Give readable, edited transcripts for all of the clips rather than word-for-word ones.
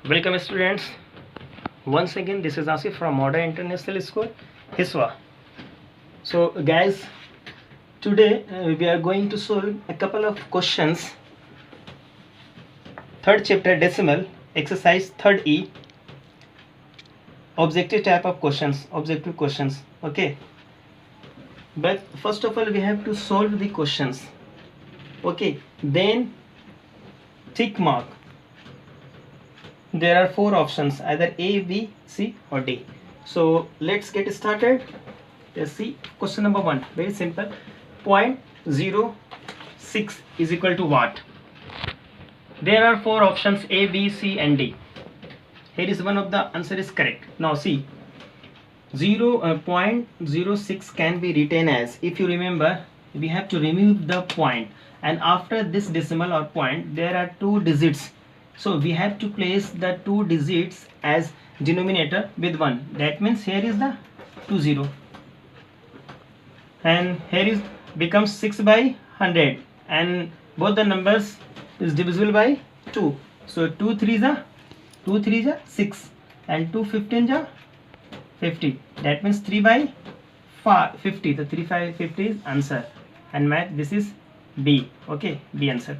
Welcome students. Once again this is Asif from Modern International School, Hiswa. So guys, today we are going to solve a couple of questions. Third chapter decimal, exercise 3rd E, objective type of questions, objective questions. Okay, but first of all we have to solve the questions. Okay, then tick mark. There are 4 options, either A, B, C or D. So let's get started. Let's see question number 1. Very simple. 0.06 is equal to what? There are 4 options, A, B, C and D. Here is one of the answer is correct. Now see, 0.06 can be written as, if you remember, we have to remove the point, and after this decimal or point there are 2 digits. So we have to place the 2 digits as denominator with 1. That means here is the 20 and here is becomes 6 by 100, and both the numbers is divisible by 2. So 2 3s are 6 and 2 15s are 50. That means 3 by 50. The 3 5 50 is answer, and math this is B. Okay, B answer.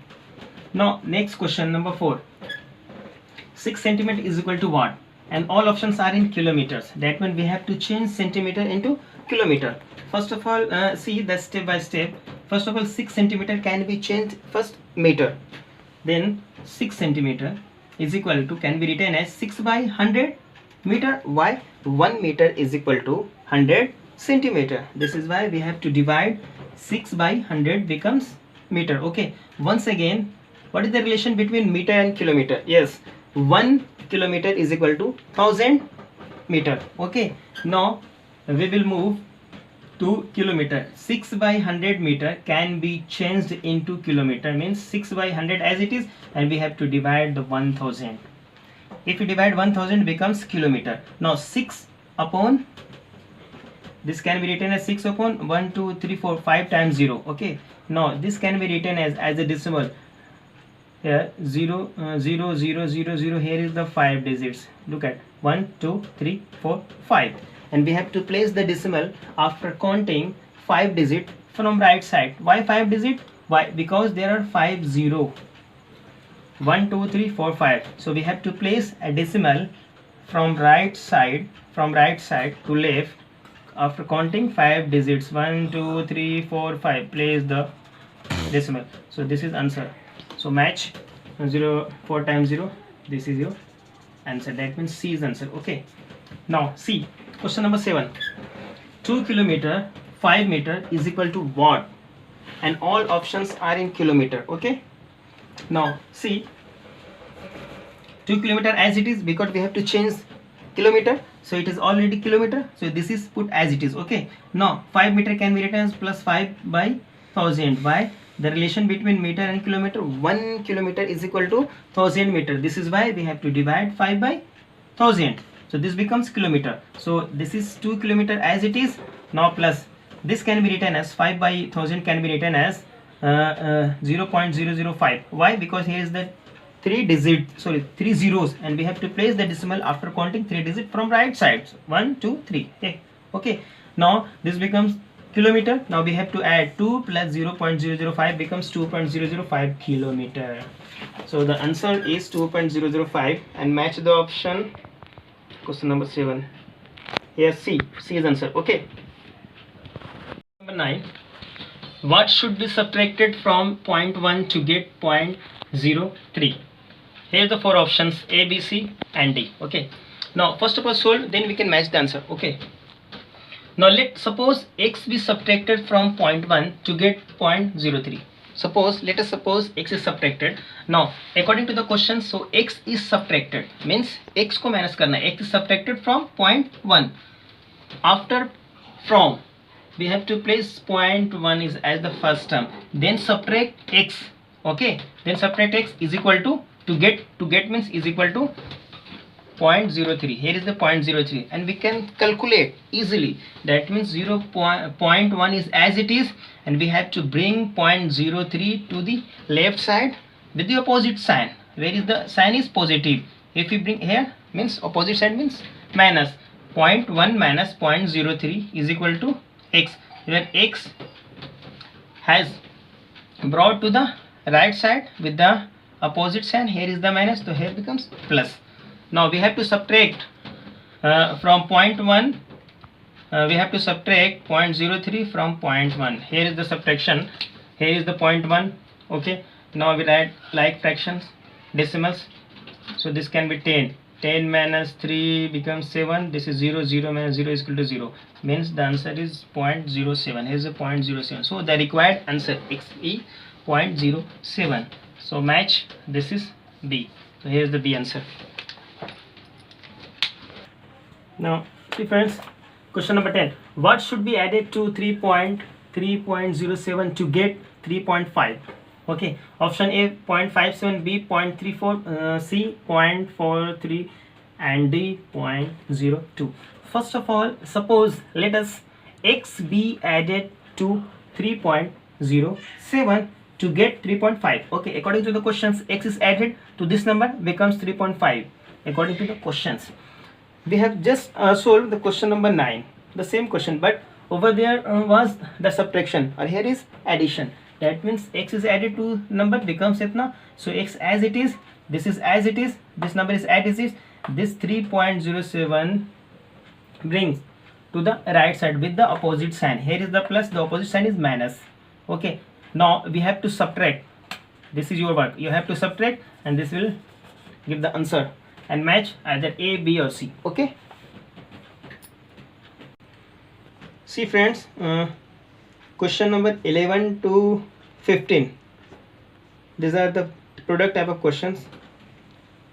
Now next question number 4. 6 centimeter is equal to what? And all options are in kilometers. That means we have to change centimeter into kilometer. First of all, see the step by step. First of all, 6 centimeter can be changed first meter. Then 6 centimeter is equal to, can be written as 6 by 100 meter. Why? 1 meter is equal to 100 centimeter. This is why we have to divide 6 by 100 becomes meter. Okay. Once again, what is the relation between meter and kilometer? Yes, 1 kilometer is equal to 1000 meter. Okay. Now we will move to kilometer. 6 by 100 meter can be changed into kilometer, means 6 by 100 as it is, and we have to divide the 1000. If you divide 1000 becomes kilometer. Now 6 upon, this can be written as 6 upon 1 2 3 4 5 times 0. Okay. Now this can be written as a decimal. Here 0 0 0 0 0. Here is the 5 digits. Look at 1 2 3 4 5, and we have to place the decimal after counting 5 digit from right side. Why 5 digit? Why? Because there are 5 0. 1 2 3 4 5. So we have to place a decimal from right side to left after counting 5 digits. 1 2 3 4 5. Place the decimal. So this is answer. So match 0 4 times 0. This is your answer. That means C is answer. Okay. Now see question number 7. 2 kilometer 5 meter is equal to what? And all options are in kilometer. Okay. Now see, 2 kilometer as it is, because we have to change kilometer, so it is already kilometer, so this is put as it is. Okay. Now 5 meter can be written as plus 5 by 1000. Why? The relation between meter and kilometer, 1 kilometer is equal to 1000 meter. This is why we have to divide 5 by 1000. So this becomes kilometer. So this is 2 kilometer as it is. Now plus this can be written as 5 by 1000 can be written as 0.005. Why? Because here is the 3 zeros, and we have to place the decimal after counting 3 digits from right side. 1 2 3. Okay. Now this becomes kilometer. Now we have to add 2 plus 0.005 becomes 2.005 kilometer. So the answer is 2.005, and match the option. Question number 7. Yes, C is answer. Okay. Number 9. What should be subtracted from 0.1 to get 0.03? Here's the 4 options, A, B, C and D. Okay. Now first of all solve, then we can match the answer. Okay. Now let suppose x be subtracted from 0.1 to get 0.03. Let us suppose x is subtracted. Now according to the question, so x is subtracted means x ko minus karna. X is subtracted from 0.1. After from, we have to place 0.1 is as the first term, then subtract x. Okay, then subtract x is equal to get means is equal to 0.03. Here is the 0.03, and we can calculate easily. That means 0.1 is as it is, and we have to bring 0.03 to the left side with the opposite sign. Where is the sign is positive. If we bring here, means opposite side means minus 0.1 minus 0.03 is equal to x, where x has brought to the right side with the opposite sign. Here is the minus, so here becomes plus. Now we have to subtract from 0.1, we have to subtract 0.03 from 0.1. Here is the subtraction, here is the 0.1. okay, now we write like fractions, decimals. So this can be 10 minus 3 becomes 7. This is 0, 0 minus 0 is equal to 0, means the answer is 0.07. Here is a 0.07, so the required answer x is 0.07. so match, this is B. So here is the B answer. Now see friends, question number 10. What should be added to 3.07 to get 3.5? okay, option A 0.57, B 0.34, C 0.43 and D 0.02. First of all, suppose let us x be added to 3.07 to get 3.5. okay, according to the questions, x is added to this number becomes 3.5 according to the questions. We have just solved the question number 9, the same question, but over there was the subtraction, or here is addition. That means x is added to number becomes itna, so x as it is, this is as it is, this number is as it is. This 3.07 brings to the right side with the opposite sign. Here is the plus, the opposite sign is minus. okay, now we have to subtract. This is your work, you have to subtract, and this will give the answer and match either A, B or C. okay, see friends, question number 11 to 15, these are the product type of questions,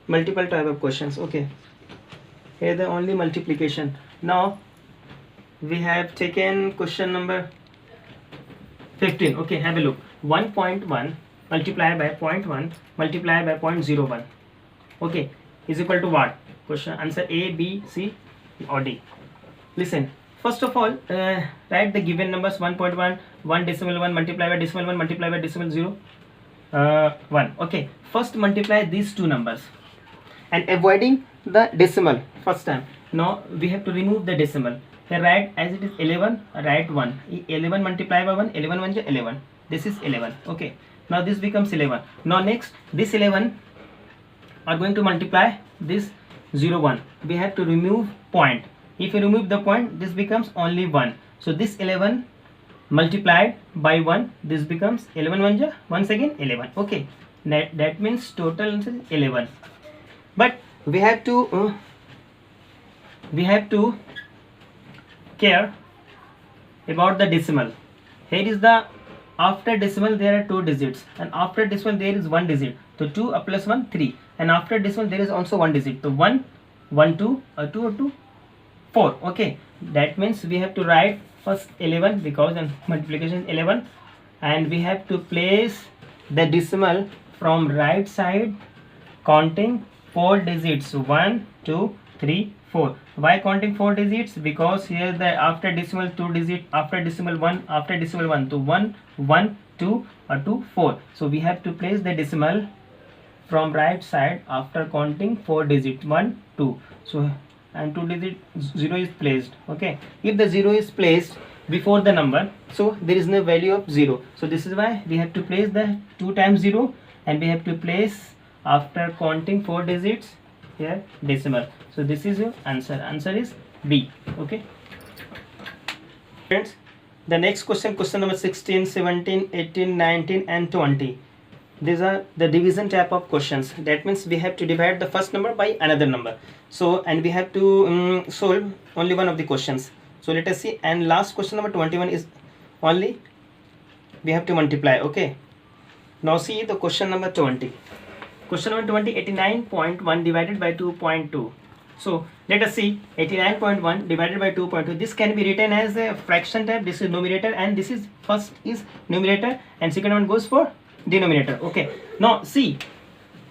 multiple type of questions. okay, here the only multiplication. Now we have taken question number 15. okay, have a look. 1.1 multiplied by 0.1 multiplied by 0.01, okay, is equal to what? Question answer A, B, C or D. Listen, first of all, write the given numbers. 1.1, 1 decimal 1 multiplied by decimal 1 multiplied by decimal 0, 1. okay, first multiply these two numbers and avoiding the decimal first time. Now we have to remove the decimal. Here write as it is 11, write 1. 11 multiplied by 1, 11 1 is 11, this is 11. okay, now this becomes 11. Now next, this 11 are going to multiply this 0 1. We have to remove point. If you remove the point, this becomes only 1. So this 11 multiplied by 1, this becomes 11 1 ja, once again 11. okay, that means total answer is 11. But we have to care about the decimal. Here is the after decimal, there are 2 digits, and after decimal there is 1 digit. So 2 plus 1 3, and after decimal there is also 1 digit. So 1 1 2 2 2 4. okay, that means we have to write first 11 because and multiplication is 11, and we have to place the decimal from right side counting 4 digits. 1 2 3 4. Why counting 4 digits? Because here the after decimal 2 digit, after decimal 1, after decimal 1, to 1 1 2 or 2 4. So we have to place the decimal from right side after counting 4 digit 1 2. So and 2 digit 0 is placed. okay, if the 0 is placed before the number, so there is no value of 0. So this is why we have to place the 2 times 0, and we have to place after counting 4 digits here decimal. So this is your answer. Answer is B. okay, friends, the next question, question number 16, 17, 18, 19 and 20. These are the division type of questions. That means we have to divide the first number by another number. So and we have to solve only one of the questions. So let us see. And last question number 21 is only we have to multiply. okay, now see the question number 20. Question number 20, 89.1 divided by 2.2. So let us see 89.1 divided by 2.2. This can be written as a fraction type. This is numerator, and this is first is numerator, and second one goes for denominator. okay, now see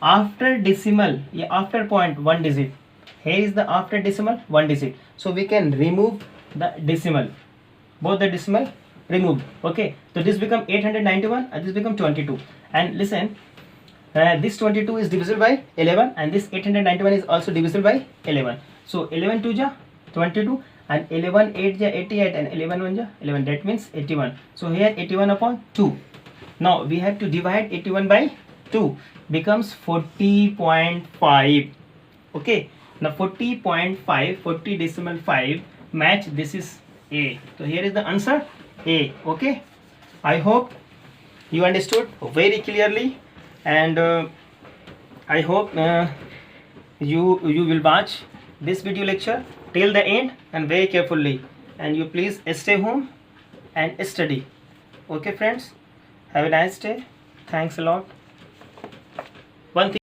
after decimal, after point 1 digit, here is the after decimal 1 digit. So we can remove the decimal, both the decimal removed. okay, so this become 891 and this become 22. And listen, This 22 is divisible by 11 and this 891 is also divisible by 11. So 11 2 ja 22 and 11 8 ja 88 and 11 1 ja 11. That means 81. So here 81 upon 2. Now we have to divide 81 by 2, becomes 40.5. Okay. Now 40.5, 40 decimal 5 match, this is A. So here is the answer A. Okay. I hope you understood very clearly, and I hope you will watch this video lecture till the end and very carefully, and you please stay home and study. Okay friends, have a nice day. Thanks a lot. One thing